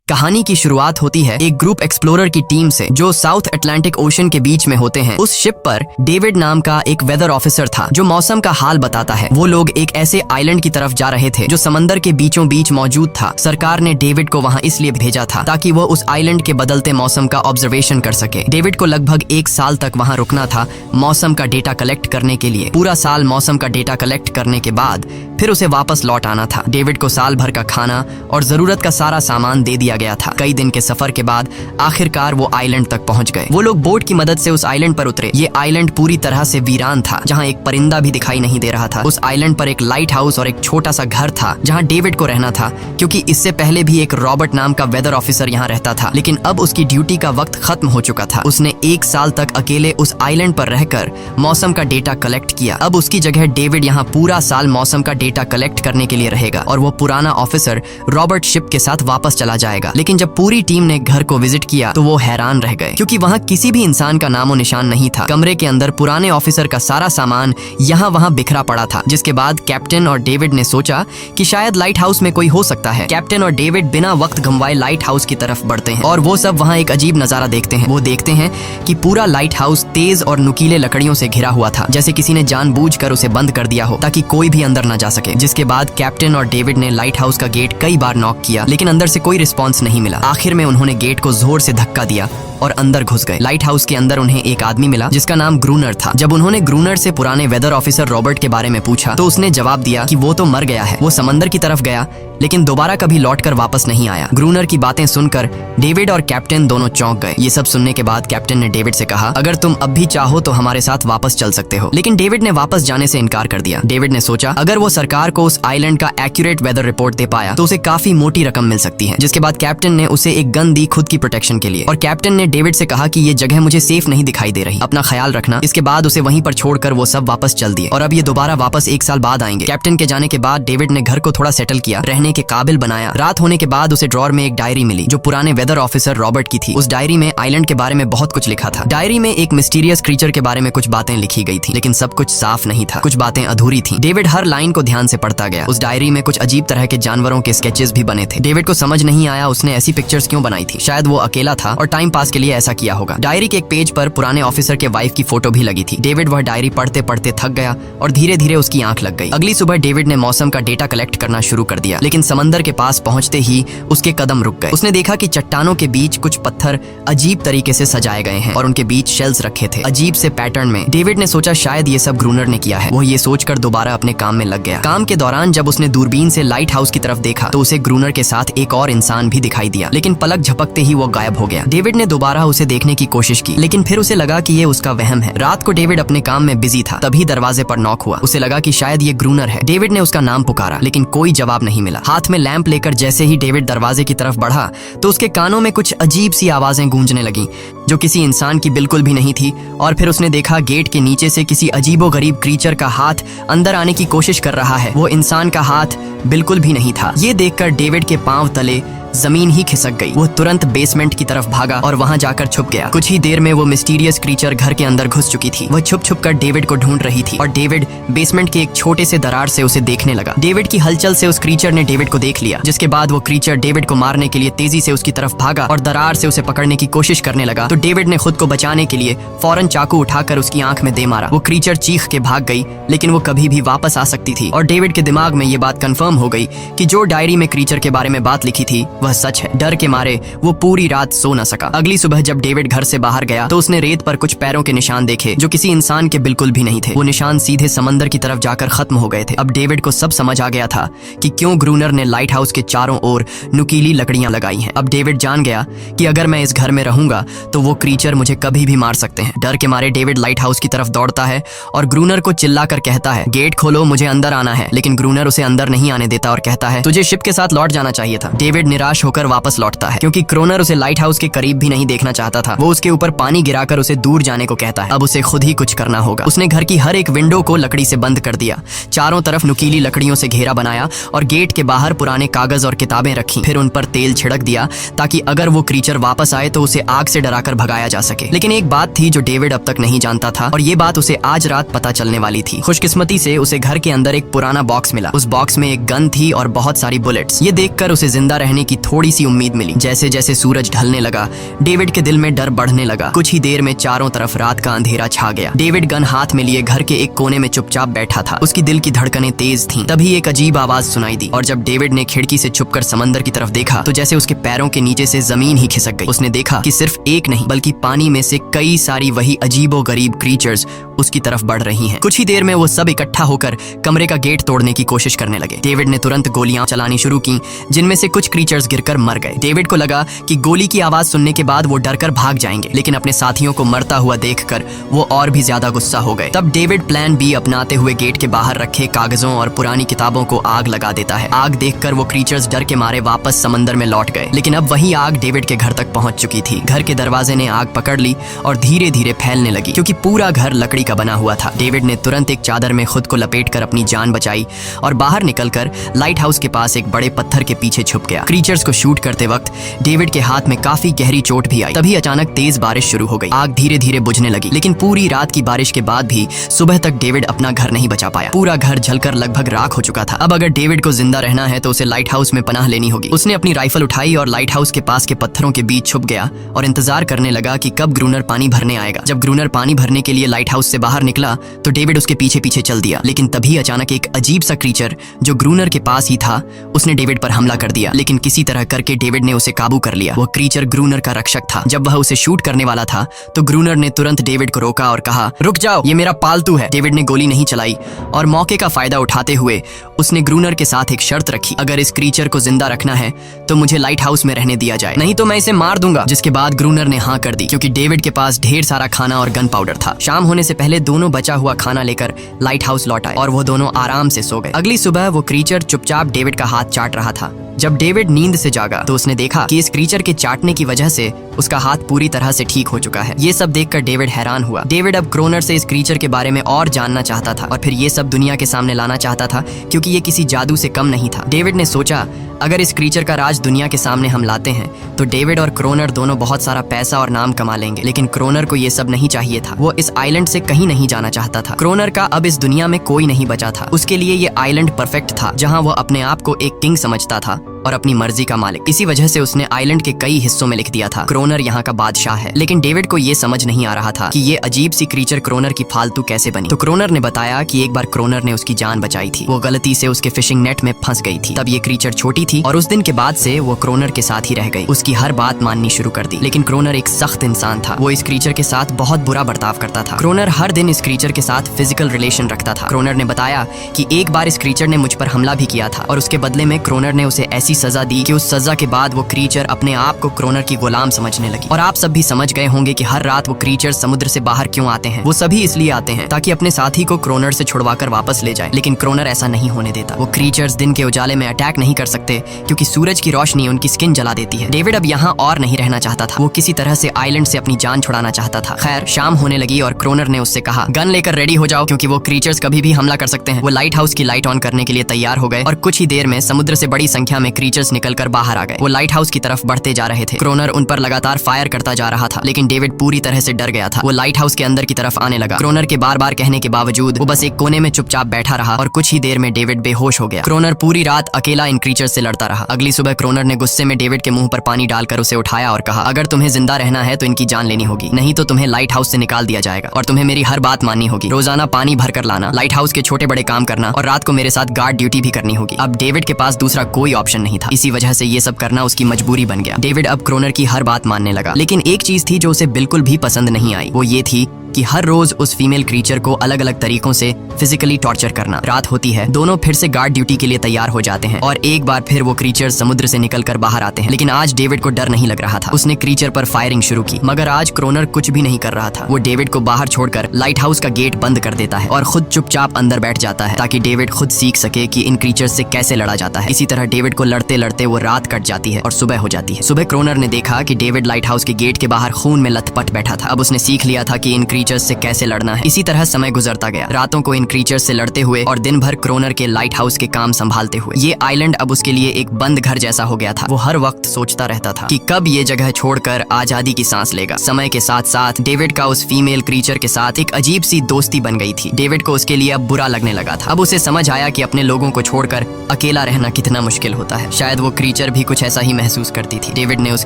कहानी की शुरुआत होती है एक ग्रुप एक्सप्लोरर की टीम से जो साउथ अटलांटिक ओशन के बीच में होते हैं। उस शिप पर डेविड नाम का एक वेदर ऑफिसर था जो मौसम का हाल बताता है। वो लोग एक ऐसे आइलैंड की तरफ जा रहे थे जो समंदर के बीचों बीच मौजूद था। सरकार ने डेविड को वहाँ इसलिए भेजा था ताकि वो उस आइलैंड के बदलते मौसम का ऑब्जर्वेशन कर सके। डेविड को लगभग 1 साल तक वहाँ रुकना था मौसम का डेटा कलेक्ट करने के लिए। पूरा साल मौसम का डेटा कलेक्ट करने के बाद फिर उसे वापस लौट आना था। डेविड को साल भर का खाना और जरूरत का सारा सामान दे दिया गया था। कई दिन के सफर के बाद आखिरकार वो आइलैंड तक पहुंच गए। वो लोग बोट की मदद से उस आइलैंड पर उतरे। ये आइलैंड पूरी तरह से वीरान था, जहां एक परिंदा भी दिखाई नहीं दे रहा था। उस आइलैंड पर एक लाइट हाउस और एक छोटा सा घर था जहां डेविड को रहना था, क्योंकि इससे पहले भी एक रॉबर्ट नाम का वेदर ऑफिसर यहाँ रहता था, लेकिन अब उसकी ड्यूटी का वक्त खत्म हो चुका था। उसने 1 साल तक अकेले उस आइलैंड पर रहकर मौसम का डेटा कलेक्ट किया। अब उसकी जगह डेविड यहाँ पूरा साल मौसम का डेटा कलेक्ट करने के लिए रहेगा और वो पुराना ऑफिसर रॉबर्ट शिप के साथ वापस चला जाएगा। लेकिन जब पूरी टीम ने घर को विजिट किया तो वो हैरान रह गए, क्योंकि वहाँ किसी भी इंसान का नामो निशान नहीं था। कमरे के अंदर पुराने ऑफिसर का सारा सामान यहाँ वहाँ बिखरा पड़ा था। जिसके बाद कैप्टन और डेविड ने सोचा कि शायद लाइट हाउस में कोई हो सकता है। कैप्टन और डेविड बिना वक्त गंवाए लाइट हाउस की तरफ बढ़ते हैं और वो सब वहाँ एक अजीब नजारा देखते हैं। वो देखते हैं कि पूरा लाइट हाउस तेज और नुकीले लकड़ियों से घिरा हुआ था, जैसे किसी ने जानबूझकर उसे बंद कर दिया हो ताकि कोई भी अंदर न जा सके। जिसके बाद कैप्टन और डेविड ने लाइट हाउस का गेट कई बार नॉक किया, लेकिन अंदर से कोई रिस्पॉन्स नहीं मिला। आखिर में उन्होंने गेट को जोर से धक्का दिया और अंदर घुस गए। लाइट हाउस के अंदर उन्हें एक आदमी मिला जिसका नाम ग्रूनर था। जब उन्होंने ग्रूनर से पुराने वेदर ऑफिसर रॉबर्ट के बारे में पूछा तो उसने जवाब दिया कि वो तो मर गया है। वो समंदर की तरफ गया लेकिन दोबारा कभी लौटकर वापस नहीं आया। ग्रूनर की बातें सुनकर डेविड और कैप्टन दोनों चौंक गए। ये सब सुनने के बाद कैप्टन ने डेविड से कहा, अगर तुम अब भी चाहो तो हमारे साथ वापस चल सकते हो। लेकिन डेविड ने वापस जाने से इनकार कर दिया। डेविड ने सोचा अगर वो सरकार को उस आइलैंड का एक्यूरेट वेदर रिपोर्ट दे पाया तो उसे काफी मोटी रकम मिल सकती है। जिसके बाद कैप्टन ने उसे एक गन दी खुद की प्रोटेक्शन के लिए, और कैप्टन ने डेविड से कहा कि ये जगह मुझे सेफ नहीं दिखाई दे रही, अपना ख्याल रखना। इसके बाद उसे वहीं पर छोड़कर वो सब वापस चल दिए और अब ये दोबारा वापस 1 साल बाद आएंगे। कैप्टन के जाने के बाद डेविड ने घर को थोड़ा सेटल किया, रहने के काबिल बनाया। रात होने के बाद उसे ड्रॉर में एक डायरी मिली जो पुराने वेदर ऑफिसर रॉबर्ट की थी। उस डायरी में आइलैंड के बारे में बहुत कुछ लिखा था। डायरी में एक मिस्टीरियस क्रीचर के बारे में कुछ बातें लिखी गई थी, लेकिन सब कुछ साफ नहीं था, कुछ बातें अधूरी थी। डेविड हर लाइन को ध्यान से पढ़ता गया। उस डायरी में कुछ अजीब तरह के जानवरों के स्केचेस भी बने थे। डेविड को समझ नहीं आया उसने ऐसी पिक्चर्स क्यों बनाई थी। शायद वो अकेला था और टाइम पास के लिए ऐसा किया होगा। डायरी के एक पेज पर पुराने ऑफिसर के वाइफ की फोटो भी लगी थी। डेविड वह डायरी पढ़ते पढ़ते थक गया और धीरे धीरे उसकी आंख लग गई। अगली सुबह डेविड ने मौसम का डेटा कलेक्ट करना शुरू कर दिया, लेकिन समंदर के पास पहुंचते ही उसके कदम रुक गए। उसने देखा कि चट्टानों के बीच कुछ पत्थर अजीब तरीके से सजाए गए हैं और उनके बीच शेल्स रखे थे अजीब से पैटर्न में। डेविड ने सोचा शायद ये सब ग्रूनर ने किया है। वो ये सोचकर दोबारा अपने काम में लग गया। काम के दौरान जब उसने दूरबीन से लाइट हाउस की तरफ देखा तो उसे ग्रूनर के साथ एक और इंसान भी दिखाई दिया, लेकिन पलक झपकते ही वो गायब हो गया। डेविड ने दोबारा उसे देखने की कोशिश की, लेकिन फिर उसे लगा कि ये उसका वहम है। रात को डेविड अपने काम में बिजी था, तभी दरवाजे पर नॉक हुआ। उसे लगा कि शायद ये ग्रूनर है। डेविड ने उसका नाम पुकारा, लेकिन कोई जवाब नहीं मिला। हाथ में लैंप लेकर जैसे ही डेविड दरवाजे की तरफ बढ़ा तो उसके कानों में कुछ अजीब सी आवाजें गूंजने लगीं जो किसी इंसान की बिल्कुल भी नहीं थी। और फिर उसने देखा गेट के नीचे से किसी अजीबोगरीब क्रीचर का हाथ अंदर आने की कोशिश कर रहा है। वो इंसान का हाथ बिल्कुल भी नहीं था। ये देखकर डेविड के पांव तले जमीन ही खिसक गई। वो तुरंत बेसमेंट की तरफ भागा और वहां जाकर छुप गया। कुछ ही देर में वो मिस्टीरियस क्रीचर घर के अंदर घुस चुकी थी। वो छुप छुप कर डेविड को ढूंढ रही थी और डेविड बेसमेंट के एक छोटे से दरार से उसे देखने लगा। डेविड की हलचल से उस क्रीचर ने डेविड को देख लिया, जिसके बाद वो क्रीचर डेविड को मारने के लिए तेजी से उसकी तरफ भागा और दरार से उसे पकड़ने की कोशिश करने लगा। तो डेविड ने खुद को बचाने के लिए फौरन चाकू उठाकर उसकी आंख में दे मारा। वो क्रीचर चीख के भाग गई, लेकिन वो कभी भी वापस आ सकती थी। और डेविड के दिमाग में ये बात कंफर्म हो गई कि जो डायरी में क्रीचर के बारे में बात लिखी थी वह सच है। डर के मारे वो पूरी रात सो न सका। अगली सुबह जब डेविड घर से बाहर गया तो उसने रेत पर कुछ पैरों के निशान देखे जो किसी इंसान के बिल्कुल भी नहीं थे। वो निशान सीधे समंदर की तरफ जाकर खत्म हो गए थे। अब डेविड को सब समझ आ गया था कि क्यों ग्रूनर ने लाइट हाउस के चारों ओर नुकीली लकड़ियां लगाई हैं। अब डेविड जान गया कि अगर मैं इस घर में रहूंगा तो वो क्रीचर मुझे कभी भी मार सकते हैं। डर के मारे डेविड लाइट हाउस की तरफ दौड़ता है और ग्रूनर को चिल्लाकर कहता है, गेट खोलो, मुझे अंदर आना है। लेकिन ग्रूनर उसे अंदर नहीं आने देता और कहता है, तुझे शिप के साथ लौट जाना चाहिए था। डेविड निराश होकर वापस लौटता है, क्योंकि क्रोनर उसे लाइट हाउस के करीब भी नहीं देखना चाहता था। वो उसके ऊपर पानी गिराकर उसे दूर जाने को कहता है। अब उसे खुद ही कुछ करना होगा। उसने घर की हर एक विंडो को लकड़ी से बंद कर दिया, चारों तरफ नुकीली लकड़ियों से घेरा बनाया और गेट के बाहर पुराने कागज और किताबें रखी। फिर उन पर तेल छिड़क दिया ताकि अगर वो क्रीचर वापस आए तो उसे आग से डराकर भगाया जा सके। लेकिन एक बात थी जो डेविड अब तक नहीं जानता था और ये बात उसे आज रात पता चलने वाली थी। खुशकिस्मती से उसे घर के अंदर एक पुराना बॉक्स मिला। उस बॉक्स में एक गन थी और बहुत सारी बुलेट्स। ये देखकर उसे जिंदा रहने की थोड़ी सी उम्मीद मिली। जैसे जैसे सूरज ढलने लगा, डेविड के दिल में डर बढ़ने लगा। कुछ ही देर में चारों तरफ रात का अंधेरा छा गया। डेविड गन हाथ में लिए घर के एक कोने में चुपचाप बैठा था। उसकी दिल की धड़कनें तेज थीं। तभी एक अजीब आवाज सुनाई दी, और जब डेविड ने खिड़की से छुपकर समंदर की तरफ देखा तो जैसे उसके पैरों के नीचे से जमीन ही खिसक गई। उसने देखा कि सिर्फ एक नहीं बल्कि पानी में से कई सारी वही अजीबोगरीब क्रीचर्स उसकी तरफ बढ़ रही हैं। कुछ ही देर में वो सब इकट्ठा होकर कमरे का गेट तोड़ने की कोशिश करने लगे। डेविड ने तुरंत गोलियां चलानी शुरू की, जिनमें से कुछ क्रीचर्स गिरकर मर गए। डेविड को लगा कि गोली की आवाज सुनने के बाद वो डरकर भाग जाएंगे, लेकिन अपने साथियों को मरता हुआ देखकर वो और भी ज्यादा गुस्सा हो गए। तब डेविड प्लान बी अपनाते हुए गेट के बाहर रखे कागजों और पुरानी किताबों को आग लगा देता है। आग देखकर वो क्रीचर्स डर के मारे वापस समंदर में लौट गए, लेकिन अब वही आग डेविड के घर तक पहुंच चुकी थी। घर के दरवाजे ने आग पकड़ ली और धीरे धीरे फैलने लगी, क्योंकि पूरा घर लकड़ी का बना हुआ था। डेविड ने तुरंत एक चादर में खुद को लपेटकर अपनी जान बचाई और बाहर निकलकर लाइट हाउस के पास एक बड़े पत्थर के पीछे छुप गया। क्रीचर्स को शूट करते वक्त डेविड के हाथ में काफी गहरी चोट भी आई। तभी अचानक तेज बारिश शुरू हो गई। आग धीरे धीरे बुझने लगी, लेकिन पूरी रात की बारिश के बाद भी सुबह तक डेविड अपना घर नहीं बचा पाया। पूरा घर जलकर लगभग राख हो चुका था। अब अगर डेविड को जिंदा रहना है तो उसे लाइट हाउस में पनाह लेनी होगी। उसने अपनी राइफल उठाई और लाइट हाउस के पास के पत्थरों के बीच छुप गया और इंतजार करने लगा कि कब ग्रूनर पानी भरने आएगा। जब ग्रूनर पानी भरने के लिए लाइट हाउस से बाहर निकला तो डेविड उसके पीछे पीछे चल दिया, लेकिन तभी अचानक एक अजीब सा क्रीचर जो ग्रूनर के पास ही था उसने डेविड पर हमला कर दिया। लेकिन किसी तरह करके डेविड ने उसे काबू कर लिया। वो क्रीचर ग्रूनर का रक्षक था। जब वह उसे शूट करने वाला था तो ग्रूनर ने तुरंत डेविड को रोका और कहा, रुक जाओ, ये मेरा पालतू है। डेविड ने गोली नहीं चलाई और मौके का फायदा उठाते हुए उसने ग्रूनर के साथ एक शर्त रखी, अगर इस क्रीचर को जिंदा रखना है तो मुझे लाइट हाउस में रहने दिया जाए, नहीं तो मैं इसे मार दूंगा। जिसके बाद ग्रूनर ने हाँ कर दी, क्योंकि डेविड के पास ढेर सारा खाना और गन पाउडर था। शाम होने से पहले दोनों बचा हुआ खाना लेकर लाइट हाउस लौट आए और वो दोनों आराम से सो गए। अगली सुबह वो क्रीचर चुपचाप डेविड का हाथ चाट रहा था। जब डेविड नींद से जागा तो उसने देखा कि इस क्रीचर के चाटने की वजह से उसका हाथ पूरी तरह से ठीक हो चुका है। ये सब देखकर डेविड हैरान हुआ। डेविड अब क्रोनर से इस क्रीचर के बारे में और जानना चाहता था और फिर ये सब दुनिया के सामने लाना चाहता था, क्योंकि ये किसी जादू से कम नहीं था। डेविड ने सोचा, अगर इस क्रीचर का राज दुनिया के सामने हम लाते हैं तो डेविड और क्रोनर दोनों बहुत सारा पैसा और नाम कमा लेंगे। लेकिन क्रोनर को ये सब नहीं चाहिए था। वो इस आइलैंड से कहीं नहीं जाना चाहता था। क्रोनर का अब इस दुनिया में कोई नहीं बचा था। उसके लिए ये आइलैंड परफेक्ट था, जहाँ वो अपने आप को एक किंग समझता था और अपनी मर्जी का मालिक। इसी वजह से उसने आइलैंड के कई हिस्सों में लिख दिया था, क्रोनर यहाँ का बादशाह है। लेकिन डेविड को ये समझ नहीं आ रहा था कि ये अजीब सी क्रीचर क्रोनर की फालतू कैसे बनी। तो क्रोनर ने बताया कि एक बार क्रोनर ने उसकी जान बचाई थी। वो गलती से उसके फिशिंग नेट में फंस गई थी। तब ये क्रीचर छोटी थी और उस दिन के बाद से वो क्रोनर के साथ ही रह गई। उसकी हर बात माननी शुरू कर दी। लेकिन क्रोनर एक सख्त इंसान था। वो इस क्रीचर के साथ बहुत बुरा बर्ताव करता था। क्रोनर हर दिन इस क्रीचर के साथ फिजिकल रिलेशन रखता था। क्रोनर ने बताया कि एक बार इस क्रीचर ने मुझ पर हमला भी किया था और उसके बदले में क्रोनर ने उसे ऐसी सजा दी कि उस सजा के बाद वो क्रीचर अपने आप को क्रोनर की गुलाम समझने लगी। और आप सब भी समझ गए होंगे कि हर रात वो क्रीचर समुद्र से बाहर क्यों आते हैं। वो सभी इसलिए आते हैं ताकि अपने साथी को क्रोनर से छुड़वाकर वापस ले जाए। लेकिन क्रोनर ऐसा नहीं होने देता। वो क्रीचर्स दिन के उजाले में अटैक नहीं कर सकते, क्योंकि सूरज की रोशनी उनकी स्किन जला देती है। डेविड अब यहाँ और नहीं रहना चाहता था। वो किसी तरह से आइलैंड से अपनी जान छुड़ाना चाहता था। खैर, शाम होने लगी और क्रोनर ने उससे कहा, गन लेकर रेडी हो जाओ, क्योंकि वो क्रीचर्स कभी भी हमला कर सकते हैं। वो लाइट हाउस की लाइट ऑन करने के लिए तैयार हो गए और कुछ ही देर में समुद्र से बड़ी संख्या में क्रीचर्स निकलकर बाहर आ गए। वो लाइट हाउस की तरफ बढ़ते जा रहे थे। क्रोनर उन पर लगातार फायर करता जा रहा था, लेकिन डेविड पूरी तरह से डर गया था। वो लाइट हाउस के अंदर की तरफ आने लगा। क्रोनर के बार बार कहने के बावजूद वो बस एक कोने में चुपचाप बैठा रहा और कुछ ही देर में डेविड बेहोश हो गया। क्रोनर पूरी रात अकेला इन क्रीचर्स से लड़ता रहा। अगली सुबह क्रोनर ने गुस्से में डेविड के मुंह पर पानी डालकर उसे उठाया और कहा, अगर तुम्हें जिंदा रहना है तो इनकी जान लेनी होगी, नहीं तो तुम्हें लाइट हाउस से निकाल दिया जाएगा और तुम्हें मेरी हर बात माननी होगी। रोजाना पानी भर कर लाना, लाइट हाउस के छोटे बड़े काम करना और रात को मेरे साथ गार्ड ड्यूटी भी करनी होगी। अब डेविड के पास दूसरा कोई ऑप्शन नहीं था। इसी वजह से ये सब करना उसकी मजबूरी बन गया। डेविड अब क्रोनर की हर बात मानने लगा। लेकिन एक चीज थी जो उसे बिल्कुल भी पसंद नहीं आई। वो ये थी कि हर रोज उस फीमेल क्रीचर को अलग अलग तरीकों से फिजिकली टॉर्चर करना। रात होती है, दोनों फिर से गार्ड ड्यूटी के लिए तैयार हो जाते हैं और एक बार फिर वो क्रीचर समुद्र से निकलकर बाहर आते हैं। लेकिन आज डेविड को डर नहीं लग रहा था। उसने क्रीचर पर फायरिंग शुरू की, मगर आज क्रोनर कुछ भी नहीं कर रहा था। वो डेविड को बाहर छोड़कर लाइट हाउस का गेट बंद कर देता है और खुद चुपचाप अंदर बैठ जाता है, ताकि डेविड खुद सीख सके कि इन क्रीचर से कैसे लड़ा जाता है। इसी तरह डेविड को लड़ते लड़ते वो रात कट जाती है और सुबह हो जाती है। सुबह क्रोनर ने देखा कि डेविड लाइट हाउस के गेट के बाहर खून में लथपथ बैठा था। अब उसने सीख लिया था कि इन क्रीचर्स से कैसे लड़ना है। इसी तरह समय गुजरता गया, रातों को इन क्रीचर्स से लड़ते हुए और दिन भर क्रोनर के लाइट हाउस के काम संभालते हुए। ये आइलैंड अब उसके लिए एक बंद घर जैसा हो गया था। वो हर वक्त सोचता रहता था कि कब ये जगह छोड़कर आजादी की सांस लेगा। समय के साथ साथ डेविड का उस फीमेल क्रीचर के साथ एक अजीब सी दोस्ती बन गई थी। डेविड को उसके लिए अब बुरा लगने लगा था। अब उसे समझ आया कि अपने लोगों को छोड़कर अकेला रहना कितना मुश्किल होता है। है। शायद वो क्रीचर भी कुछ ऐसा ही महसूस करती थी। डेविड ने उस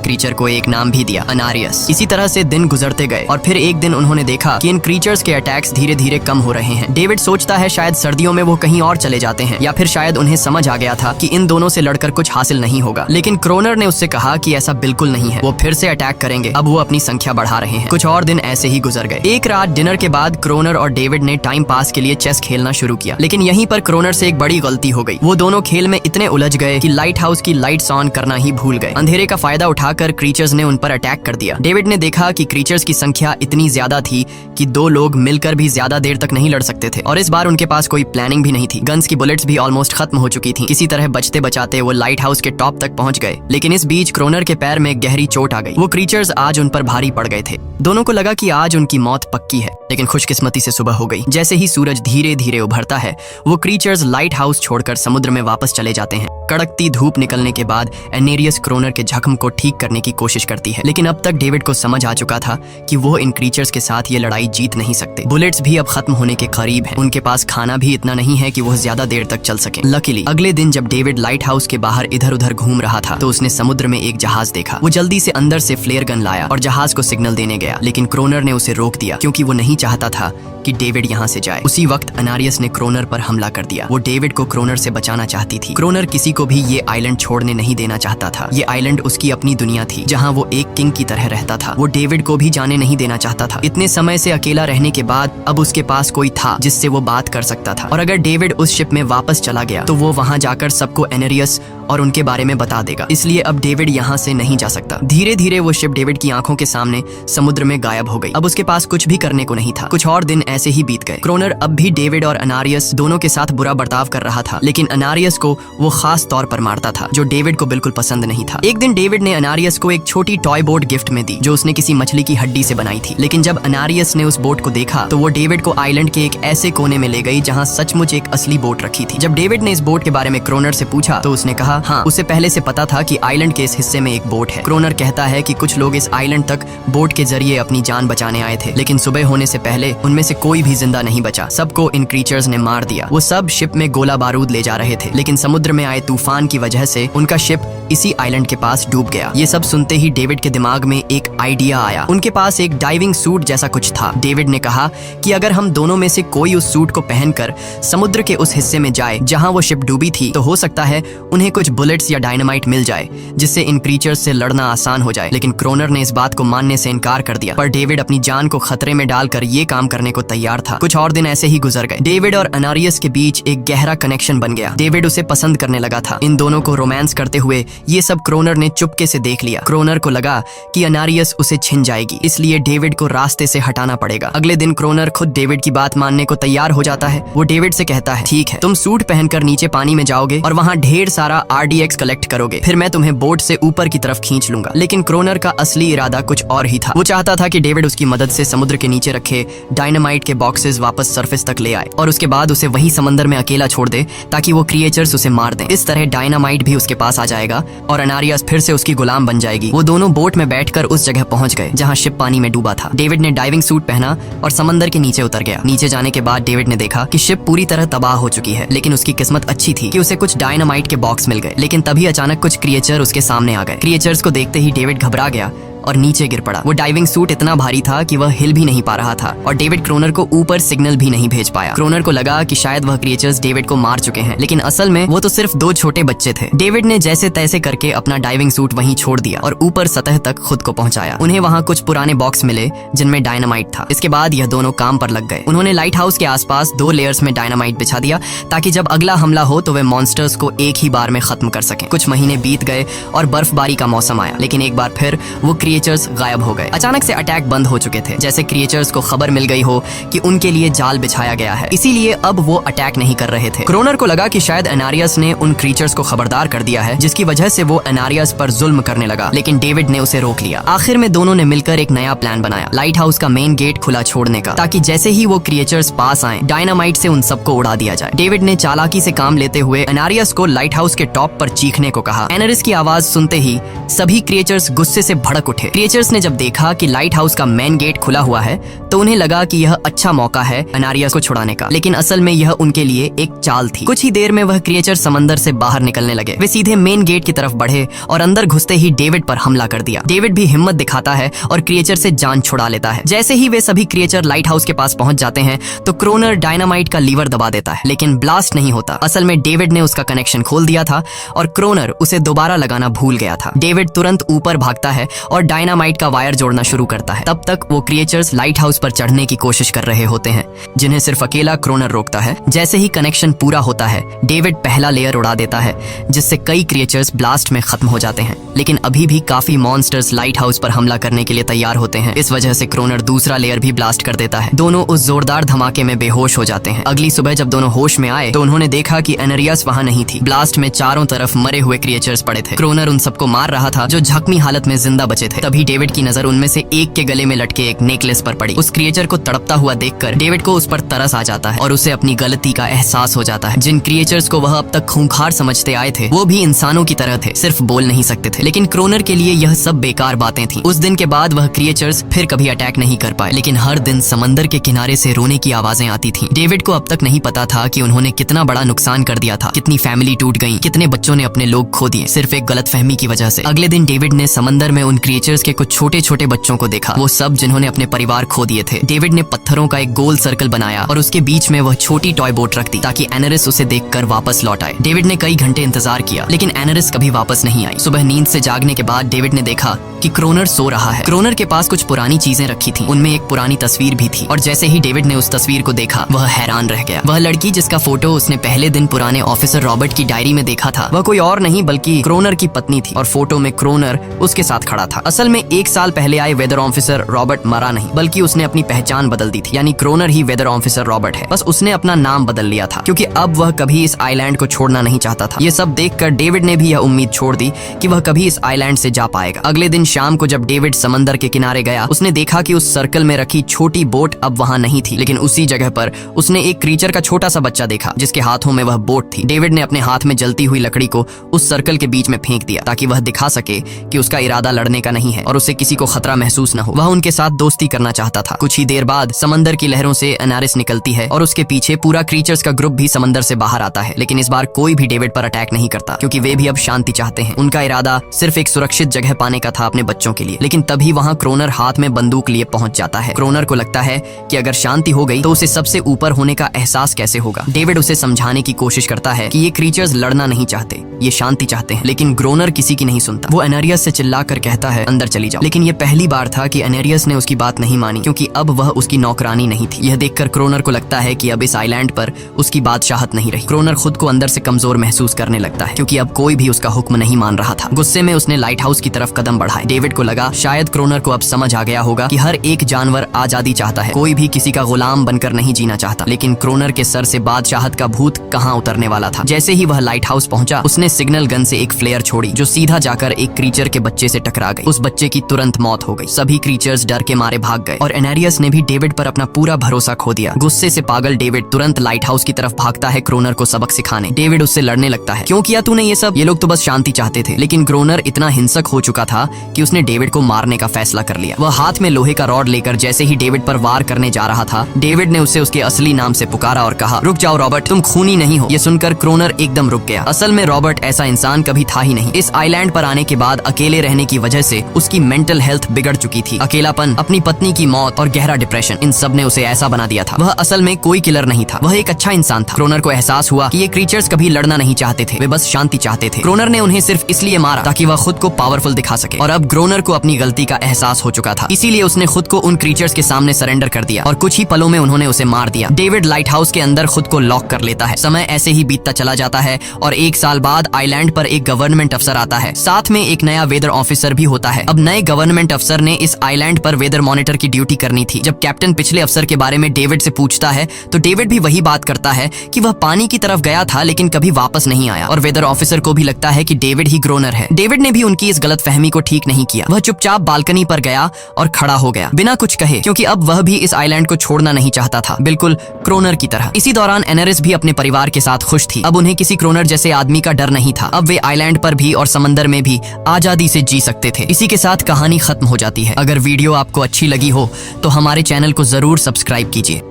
क्रीचर को एक नाम भी दिया, अनारियस। इसी तरह से दिन गुजरते गए और फिर एक दिन उन्होंने देखा कि इन क्रीचर्स के अटैक्स धीरे धीरे कम हो रहे हैं। डेविड सोचता है शायद सर्दियों में वो कहीं और चले जाते हैं, या फिर शायद उन्हें समझ आ गया था कि इन दोनों से लड़कर कुछ हासिल नहीं होगा। लेकिन क्रोनर ने उससे कहा कि ऐसा बिल्कुल नहीं है, वो फिर से अटैक करेंगे। अब वो अपनी संख्या बढ़ा रहे हैं। कुछ और दिन ऐसे ही गुजर गए। एक रात डिनर के बाद क्रोनर और डेविड ने टाइम पास के लिए चेस खेलना शुरू किया, लेकिन यहीं पर क्रोनर से एक बड़ी गलती हो गई। वो दोनों खेल में इतने उलझ गए कि लाइट हाउस की लाइट्स ऑन करना ही भूल गए। अंधेरे का फायदा उठाकर क्रीचर्स ने उन पर अटैक कर दिया। डेविड ने देखा कि क्रीचर्स की संख्या इतनी ज्यादा थी कि दो लोग मिलकर भी ज्यादा देर तक नहीं लड़ सकते थे, और इस बार उनके पास कोई प्लानिंग भी नहीं थी। गन्स की बुलेट्स भी ऑलमोस्ट खत्म हो चुकी थी। किसी तरह बचते बचाते वो लाइट हाउस के टॉप तक पहुंच गए, लेकिन इस बीच क्रोनर के पैर में गहरी चोट आ गई। वो क्रीचर्स आज उन पर भारी पड़ गए थे। दोनों को लगा कि आज उनकी मौत पक्की है, लेकिन खुशकिस्मती से सुबह हो गई। जैसे ही सूरज धीरे धीरे उभरता है, वो क्रीचर्स लाइट हाउस छोड़कर समुद्र में वापस चले जाते हैं। कड़कती धूप निकलने के बाद एनेरियस क्रोनर के जख्म को ठीक करने की कोशिश करती है, लेकिन अब तक डेविड को समझ आ चुका था कि वो इन क्रीचर्स के साथ ये लड़ाई जीत नहीं सकते। बुलेट्स भी अब खत्म होने के करीब हैं। उनके पास खाना भी इतना नहीं है कि वो ज्यादा देर तक चल सके। लकीली अगले दिन जब डेविड लाइट हाउस के बाहर इधर उधर घूम रहा था, तो उसने समुद्र में एक जहाज देखा। वो जल्दी से अंदर से फ्लेयर गन लाया और जहाज को सिग्नल देने गया, लेकिन क्रोनर ने उसे रोक दिया क्योंकि वो नहीं चाहता था कि डेविड यहाँ से जाए। उसी वक्त अनारियस ने क्रोनर पर हमला कर दिया। वो डेविड को क्रोनर से बचाना चाहती थी। क्रोनर किसी को भी ये आइलैंड छोड़ने नहीं देना चाहता था। ये आइलैंड उसकी अपनी दुनिया थी, जहाँ वो एक किंग की तरह रहता था। वो डेविड को भी जाने नहीं देना चाहता था। इतने समय से अकेला रहने के बाद अब उसके पास कोई था जिससे वो बात कर सकता था, और अगर डेविड उस शिप में वापस चला गया तो वो वहाँ जाकर सबको एनेरियस और उनके बारे में बता देगा। इसलिए अब डेविड यहाँ से नहीं जा सकता। धीरे धीरे वो शिप डेविड की आंखों के सामने समुद्र में गायब हो गई। अब उसके पास कुछ भी करने को नहीं था। कुछ और दिन ऐसे ही बीत गए। क्रोनर अब भी डेविड और अनारियस दोनों के साथ बुरा बर्ताव कर रहा था, लेकिन अनारियस को वो खास तौर पर मारता था, जो डेविड को बिल्कुल पसंद नहीं था। एक दिन डेविड ने अनारियस को एक छोटी टॉय बोट गिफ्ट में दी, जो उसने किसी मछली की हड्डी से बनाई थी। लेकिन जब अनारियस ने उस बोट को देखा तो वो डेविड को आइलैंड के एक ऐसे कोने में ले गई जहाँ सचमुच एक असली बोट रखी थी। जब डेविड ने इस बोट के बारे में क्रोनर से पूछा तो उसने कहा हाँ, उसे पहले से पता था कि आइलैंड के इस हिस्से में एक बोट है। क्रोनर कहता है कि कुछ लोग इस आइलैंड तक बोट के जरिए अपनी जान बचाने आए थे, लेकिन सुबह होने से पहले उनमें से कोई भी जिंदा नहीं बचा। सबको इन क्रीचर्स ने मार दिया। वो सब शिप में गोला बारूद ले जा रहे थे, लेकिन समुद्र में आए तूफान की वजह से उनका शिप इसी आइलैंड के पास डूब गया। ये सब सुनते ही डेविड के दिमाग में एक आइडिया आया। उनके पास एक डाइविंग सूट जैसा कुछ था। डेविड ने कहा कि अगर हम दोनों में से कोई उस सूट को पहनकर समुद्र के उस हिस्से में जाए जहां वो शिप डूबी थी, तो हो सकता है उन्हें कुछ बुलेट्स या डायनामाइट मिल जाए, जिससे इन क्रीचर्स से लड़ना आसान हो जाए। लेकिन क्रोनर ने इस बात को मानने से इनकार कर दिया, पर डेविड अपनी जान को खतरे में डालकर ये काम करने को तैयार था। कुछ और दिन ऐसे ही गुजर गए। डेविड और अनारियस के बीच एक गहरा कनेक्शन बन गया। डेविड उसे पसंद करने लगा था। इन दोनों को रोमांस करते हुए ये सब क्रोनर ने चुपके से देख लिया। क्रोनर को लगा कि अनारियस उसे छिन जाएगी, इसलिए डेविड को रास्ते से हटाना पड़ेगा। अगले दिन क्रोनर खुद डेविड की बात मानने को तैयार हो जाता है। वो डेविड से कहता है ठीक है, तुम सूट पहनकर नीचे पानी में जाओगे और वहाँ ढेर सारा RDX कलेक्ट करोगे, फिर मैं तुम्हें बोट से ऊपर की तरफ खींच लूंगा। लेकिन क्रोनर का असली इरादा कुछ और ही था। वो चाहता था कि डेविड उसकी मदद से समुद्र के नीचे रखे डायनामाइट के बॉक्सेस वापस सरफेस तक ले आए और उसके बाद उसे वही समंदर में अकेला छोड़ दे ताकि वो क्रिएचर्स उसे मार दें। इस तरह डायनामाइट भी उसके पास आ जाएगा और अनारियस फिर से उसकी गुलाम बन जाएगी। वो दोनों बोट में बैठकर उस जगह पहुंच गए जहां शिप पानी में डूबा था। डेविड ने डाइविंग सूट पहना और समंदर के नीचे उतर गया। नीचे जाने के बाद डेविड ने देखा कि शिप पूरी तरह तबाह हो चुकी है, लेकिन उसकी किस्मत अच्छी थी कि उसे कुछ डायनामाइट के बॉक्स मिल गए। लेकिन तभी अचानक कुछ क्रिएचर उसके सामने आ गए। क्रिएचर्स को देखते ही डेविड घबरा गया और नीचे गिर पड़ा। वो डाइविंग सूट इतना भारी था कि वह हिल भी नहीं पा रहा था और डेविड क्रोनर को ऊपर सिग्नल भी नहीं भेज पाया। क्रोनर को लगा कि शायद वह क्रिएचर्स डेविड को मार चुके हैं, लेकिन असल में वो तो सिर्फ दो छोटे बच्चे थे। डेविड ने जैसे तैसे करके अपना डाइविंग सूट वहीं छोड़ दिया और ऊपर सतह तक खुद को पहुंचाया। उन्हें वहाँ कुछ पुराने बॉक्स मिले जिनमें डायनामाइट था। इसके बाद यह दोनों काम पर लग गए। उन्होंने लाइट हाउस के आसपास 2 लेयर्स में डायनामाइट बिछा दिया ताकि जब अगला हमला हो तो वे मॉन्स्टर्स को एक ही बार में खत्म कर सकें। कुछ महीने बीत गए और बर्फबारी का मौसम आया, लेकिन एक बार फिर वो क्रिएचर्स गायब हो गए। अचानक से अटैक बंद हो चुके थे, जैसे क्रिएचर्स को खबर मिल गई हो कि उनके लिए जाल बिछाया गया है, इसीलिए अब वो अटैक नहीं कर रहे थे। क्रोनर को लगा कि शायद अनारियस ने उन क्रिएचर्स को खबरदार कर दिया है, जिसकी वजह से वो अनारियस पर जुल्म करने लगा, लेकिन डेविड ने उसे रोक लिया। आखिर में दोनों ने मिलकर एक नया प्लान बनाया, लाइट हाउस का मेन गेट खुला छोड़ने का, ताकि जैसे ही वो क्रिएचर्स पास आए डायनामाइट से उन सबको उड़ा दिया जाए। डेविड ने चालाकी से काम लेते हुए अनारियस को लाइट हाउस के टॉप पर चीखने को कहा। एनरिस की आवाज सुनते ही सभी क्रिएचर्स गुस्से से भड़क उठे बैठे। क्रिएचर्स ने जब देखा कि लाइट हाउस का मेन गेट खुला हुआ है तो उन्हें लगा कि यह अच्छा मौका है एनारियस को छुड़ाने का, लेकिन असल में यह उनके लिए एक चाल थी। कुछ ही देर में वह क्रिएचर समंदर से बाहर निकलने लगे। वे सीधे मेन गेट की तरफ बढ़े और अंदर घुसते ही डेविड पर हमला कर दिया। डेविड भी हिम्मत दिखाता है और क्रिएचर से जान छुड़ा लेता है। जैसे ही वे सभी क्रिएचर लाइट हाउस के पास पहुंच जाते हैं तो क्रोनर डायनामाइट का लीवर दबा देता है, लेकिन ब्लास्ट नहीं होता। असल में डेविड ने उसका कनेक्शन खोल दिया था और क्रोनर उसे दोबारा लगाना भूल गया था। डेविड तुरंत ऊपर भागता है और डायनामाइट का वायर जोड़ना शुरू करता है। तब तक वो क्रिएचर्स लाइट हाउस पर चढ़ने की कोशिश कर रहे होते हैं, जिन्हें सिर्फ अकेला क्रोनर रोकता है। जैसे ही कनेक्शन पूरा होता है, डेविड पहला लेयर उड़ा देता है, जिससे कई क्रिएचर्स ब्लास्ट में खत्म हो जाते हैं। लेकिन अभी भी काफी मॉन्स्टर्स लाइट हाउस पर हमला करने के लिए तैयार होते हैं। इस वजह से क्रोनर दूसरा लेयर भी ब्लास्ट कर देता है। दोनों उस जोरदार धमाके में बेहोश हो जाते हैं। अगली सुबह जब दोनों होश में आए तो उन्होंने देखा कि एनेरियस वहां नहीं थी। ब्लास्ट में चारों तरफ मरे हुए क्रिएचर्स पड़े थे। क्रोनर उन सबको मार रहा था जो जख्मी हालत में जिंदा बचे थे। तभी डेविड की नजर उनमें से एक के गले में लटके एक नेकलेस पर पड़ी। उस क्रिएचर को तड़पता हुआ देखकर डेविड को उस पर तरस आ जाता है और उसे अपनी गलती का एहसास हो जाता है। जिन क्रिएचर्स को वह अब तक खूंखार समझते आए थे वो भी इंसानों की तरह थे, सिर्फ बोल नहीं सकते थे। लेकिन क्रोनर के लिए यह सब बेकार बातें थी। उस दिन के बाद वह क्रिएचर्स फिर कभी अटैक नहीं कर पाए, लेकिन हर दिन समंदर के किनारे से रोने की आवाजें आती थीं। डेविड को अब तक नहीं पता था कि उन्होंने कितना बड़ा नुकसान कर दिया था, कितनी फैमिली टूट गई, कितने बच्चों ने अपने लोग खो दिए, सिर्फ एक गलतफहमी की वजह से। अगले दिन डेविड ने समंदर में उन क्रिएचर्स के कुछ छोटे छोटे बच्चों को देखा, वो सब जिन्होंने अपने परिवार खो दिए थे। डेविड ने पत्थरों का एक गोल सर्कल बनाया और उसके बीच में वह छोटी टॉय बोट रख दी ताकि एनेरिस उसे देखकर वापस लौट आए। डेविड ने कई घंटे इंतजार किया, लेकिन एनेरिस कभी वापस नहीं आई। सुबह नींद से जागने के बाद डेविड ने देखा कि क्रोनर सो रहा है। क्रोनर के पास कुछ पुरानी चीजें रखी थी, उनमें एक पुरानी तस्वीर भी थी। और जैसे ही डेविड ने उस तस्वीर को देखा वह हैरान रह गया। वह लड़की जिसका फोटो उसने पहले दिन पुराने ऑफिसर रॉबर्ट की डायरी में देखा था, वह कोई और नहीं बल्कि क्रोनर की पत्नी थी और फोटो में क्रोनर उसके साथ खड़ा था। असल में 1 साल पहले आए वेदर ऑफिसर रॉबर्ट मरा नहीं, बल्कि उसने अपनी पहचान बदल दी थी। यानी क्रोनर ही वेदर ऑफिसर रॉबर्ट है, बस उसने अपना नाम बदल लिया था क्योंकि अब वह कभी इस आइलैंड को छोड़ना नहीं चाहता था। ये सब देखकर डेविड ने भी यह उम्मीद छोड़ दी कि वह कभी इस आइलैंड से जा पाएगा। अगले दिन शाम को जब डेविड समंदर के किनारे गया, उसने देखा कि उस सर्कल में रखी छोटी बोट अब वहां नहीं थी, लेकिन उसी जगह पर उसने एक क्रीचर का छोटा सा बच्चा देखा जिसके हाथों में वह बोट थी। डेविड ने अपने हाथ में जलती हुई लकड़ी को उस सर्कल के बीच में फेंक दिया ताकि वह दिखा सके कि उसका इरादा लड़ने का नहीं है और उसे किसी को खतरा महसूस न हो। वह उनके साथ दोस्ती करना चाहता था। कुछ ही देर बाद समंदर की लहरों से एनारिस निकलती है और उसके पीछे पूरा क्रीचर्स का ग्रुप भी समंदर से बाहर आता है, लेकिन इस बार कोई भी डेविड पर अटैक नहीं करता क्योंकि वे भी अब शांति चाहते हैं। उनका इरादा सिर्फ एक सुरक्षित जगह पाने का था अपने बच्चों के लिए। लेकिन तभी वहां क्रोनर हाथ में बंदूक लिए पहुंच जाता है। क्रोनर को लगता है कि अगर शांति हो गई तो उसे सबसे ऊपर होने का एहसास कैसे होगा। डेविड उसे समझाने की कोशिश करता है कि ये क्रीचर्स लड़ना नहीं चाहते, ये शांति चाहते हैं, लेकिन क्रोनर किसी की नहीं सुनता। वो एनेरियस से चिल्लाकर कहता है अंदर चली जाओ, लेकिन ये पहली बार था कि एनेरियस ने उसकी बात नहीं मानी क्योंकि अब वह उसकी नौकरानी नहीं थी। यह देखकर क्रोनर को लगता है कि अब इस आइलैंड पर उसकी बादशाहत नहीं रही। क्रोनर खुद को अंदर से कमजोर महसूस करने लगता है क्योंकि अब कोई भी उसका हुक्म नहीं मान रहा था। गुस्से में उसने लाइट हाउस की तरफ कदम बढ़ाए। डेविड को लगा शायद क्रोनर को अब समझ आ गया होगा कि हर एक जानवर आजादी चाहता है, कोई भी किसी का गुलाम बनकर नहीं जीना चाहता। लेकिन क्रोनर के सर से बादशाहत का भूत कहां उतरने वाला था। जैसे ही वह लाइट हाउस पहुंचा, उसने सिग्नल गन से एक फ्लेयर छोड़ी जो सीधा जाकर एक क्रीचर के बच्चे से टकरा गई। उस बच्चे की तुरंत मौत हो गई। सभी क्रीचर्स डर के मारे भाग गए और एनेरियस ने भी डेविड पर अपना पूरा भरोसा खो दिया। गुस्से से पागल डेविड तुरंत लाइट हाउस की तरफ भागता है क्रोनर को सबक सिखाने। डेविड उससे लड़ने लगता है, क्यों किया तूने ये सब? ये लोग तो बस शांति चाहते थे। लेकिन क्रोनर इतना हिंसक हो चुका था कि उसने डेविड को मारने का फैसला कर लिया। वह हाथ में लोहे का रॉड लेकर जैसे ही डेविड पर वार करने जा रहा था, डेविड ने उसे उसके असली नाम से पुकारा और कहा, रुक जाओ रॉबर्ट, तुम खूनी नहीं हो। ये सुनकर क्रोनर एकदम रुक गया। असल में रॉबर्ट ऐसा इंसान कभी था ही नहीं। इस आइलैंड पर आने के बाद अकेले रहने की वजह से उसकी मेंटल हेल्थ बिगड़ चुकी थी। अकेलापन, अपनी पत्नी की मौत और गहरा डिप्रेशन, इन सब ने उसे ऐसा बना दिया था। वह असल में कोई किलर नहीं था, वह एक अच्छा इंसान था। क्रोनर को एहसास हुआ कि ये क्रीचर्स कभी लड़ना नहीं चाहते थे, वे बस शांति चाहते थे। क्रोनर ने उन्हें सिर्फ इसलिए मारा ताकि वह खुद को पावरफुल दिखा सके और अब क्रोनर को अपनी गलती का एहसास हो चुका था, इसीलिए उसने खुद को उन क्रीचर्स के सामने सरेंडर कर दिया और कुछ ही पलों में उन्होंने उसे मार दिया। डेविड लाइट हाउस के अंदर खुद को लॉक कर लेता है। समय ऐसे ही बीतता चला जाता है और 1 साल बाद आइलैंड पर एक गवर्नमेंट अफसर आता है, साथ में एक नया वेदर ऑफिसर भी होता है। अब नए गवर्नमेंट अफसर ने इस आइलैंड पर वेदर मॉनिटर की ड्यूटी करनी थी। जब कैप्टन पिछले अफसर के बारे में डेविड से पूछता है तो डेविड भी वही बात करता है कि वह पानी की तरफ गया था लेकिन कभी वापस नहीं आया और वेदर ऑफिसर को भी लगता है कि डेविड ही क्रोनर है। डेविड ने भी उनकी इस गलतफहमी को ठीक नहीं नहीं किया। वह चुपचाप बालकनी पर गया और खड़ा हो गया बिना कुछ कहे, क्योंकि अब वह भी इस आइलैंड को छोड़ना नहीं चाहता था, बिल्कुल क्रोनर की तरह। इसी दौरान एनेरिस भी अपने परिवार के साथ खुश थी। अब उन्हें किसी क्रोनर जैसे आदमी का डर नहीं था। अब वे आइलैंड पर भी और समंदर में भी आजादी से जी सकते थे। इसी के साथ कहानी खत्म हो जाती है। अगर वीडियो आपको अच्छी लगी हो तो हमारे चैनल को जरूर सब्सक्राइब कीजिए।